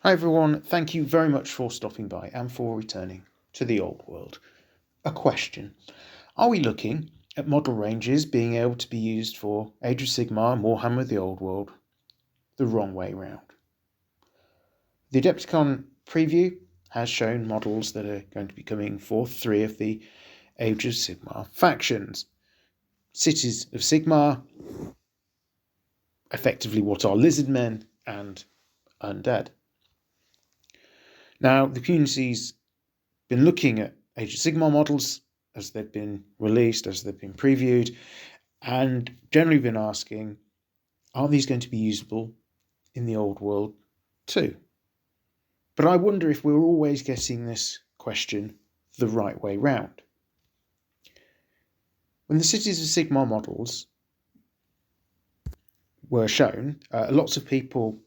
Hi everyone, thank you very much for stopping by and for returning to the old world. A question: are we looking at model ranges being able to be used for Age of Sigmar and Warhammer the Old World the wrong way round? The Adepticon preview has shown models that are going to be coming for 3 of the Age of Sigmar factions. Cities of Sigmar, effectively what are lizardmen, and undead. Now, the community's been looking at Age of Sigmar models as they've been released, as they've been previewed, and generally been asking, are these going to be usable in the old world too? But I wonder if we're always getting this question the right way round. When the Cities of Sigmar models were shown, lots of people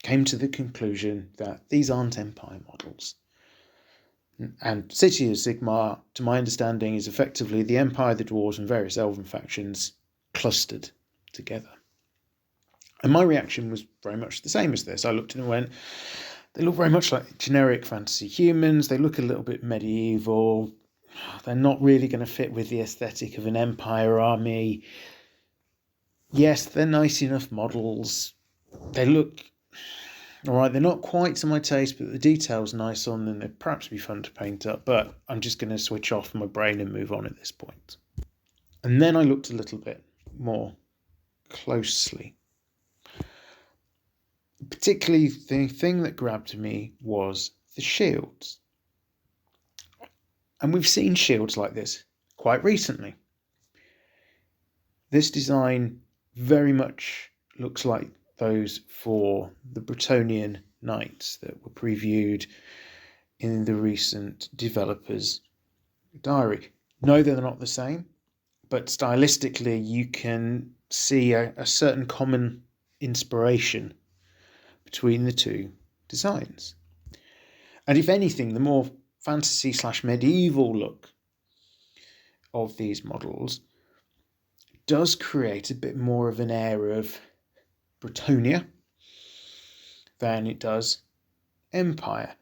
came to the conclusion that these aren't Empire models. And City of Sigmar, to my understanding, is effectively the Empire, the Dwarves, and various Elven factions clustered together. And my reaction was very much the same as this. I looked and went, they look very much like generic fantasy humans. They look a little bit medieval. They're not really going to fit with the aesthetic of an Empire army. Yes, they're nice enough models. They look all right. They're not quite to my taste, but the detail's nice on them. They'd perhaps be fun to paint up, but I'm just going to switch off my brain and move on at this point. And then I looked a little bit more closely. Particularly, the thing that grabbed me was the shields. And we've seen shields like this quite recently. This design very much looks like those for the Brittonian knights that were previewed in the recent developers' diary. No, they're not the same, but stylistically you can see a certain common inspiration between the two designs. And if anything, the more fantasy/medieval look of these models does create a bit more of an air of Brittonian than it does Empire.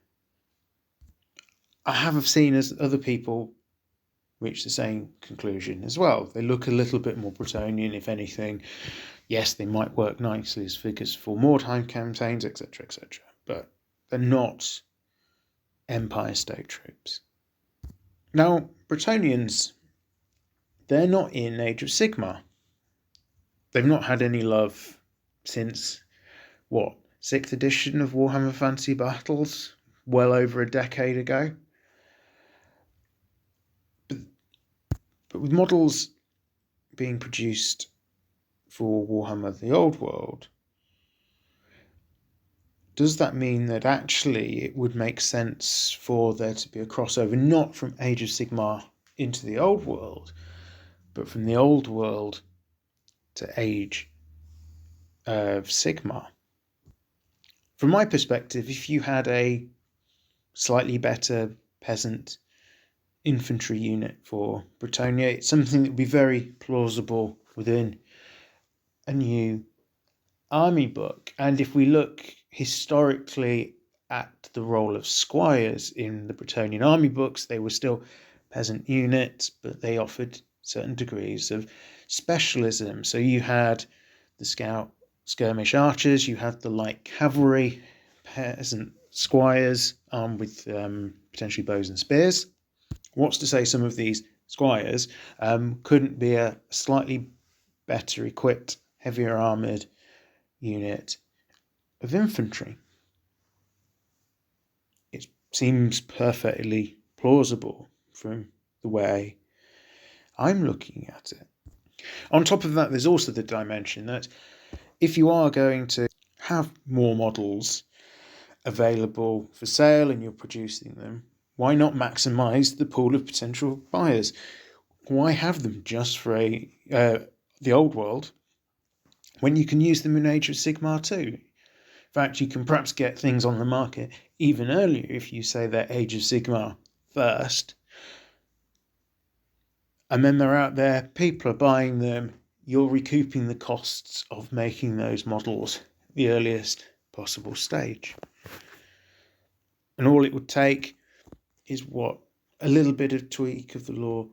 I have seen as other people reach the same conclusion as well. They look a little bit more Brittonian, if anything. Yes, they might work nicely as figures for wartime campaigns, etc., etc., but they're not Empire state troops. Now, Brittonians, they're not in Age of Sigmar. They've not had any love since, 6th edition of Warhammer Fantasy Battles, well over a decade ago. But with models being produced for Warhammer the Old World, does that mean that actually it would make sense for there to be a crossover, not from Age of Sigmar into the Old World, but from the Old World to Age of Sigmar? From my perspective, if you had a slightly better peasant infantry unit for Brittonian, it's something that would be very plausible within a new army book. And if we look historically at the role of squires in the Brittonian army books, they were still peasant units, but they offered certain degrees of specialism. So you had the scout skirmish archers, you had the light cavalry peasant squires armed with potentially bows and spears. What's to say some of these squires couldn't be a slightly better equipped, heavier armoured unit of infantry? It seems perfectly plausible from the way I'm looking at it. On top of that, there's also the dimension that if you are going to have more models available for sale and you're producing them, why not maximize the pool of potential buyers? Why have them just for the old world when you can use them in Age of Sigmar too? In fact, you can perhaps get things on the market even earlier if you say they're Age of Sigmar first. And then they're out there, people are buying them, you're recouping the costs of making those models the earliest possible stage. And all it would take is a little bit of tweak of the law,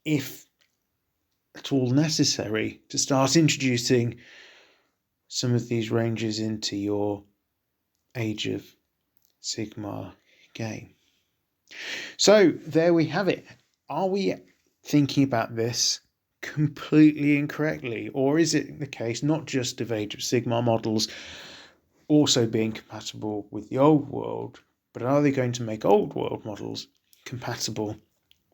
if at all necessary, to start introducing some of these ranges into your Age of Sigmar game. So there we have it. Are we thinking about this completely incorrectly, or is it the case not just of Age of Sigmar models also being compatible with the Old World, but are they going to make Old World models compatible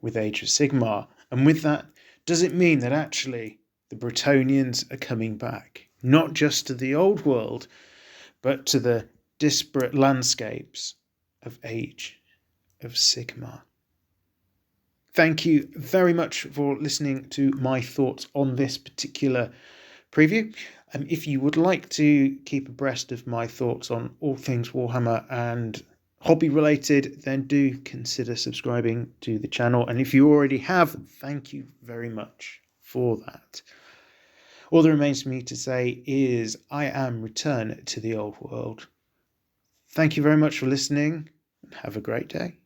with Age of Sigmar? And with that, does it mean that actually the Brittonians are coming back, not just to the Old World, but to the disparate landscapes of Age of Sigmar? Thank you very much for listening to my thoughts on this particular preview. If you would like to keep abreast of my thoughts on all things Warhammer and hobby related, then do consider subscribing to the channel. And if you already have, thank you very much for that. All that remains for me to say is I am Return to the Old World. Thank you very much for listening, and have a great day.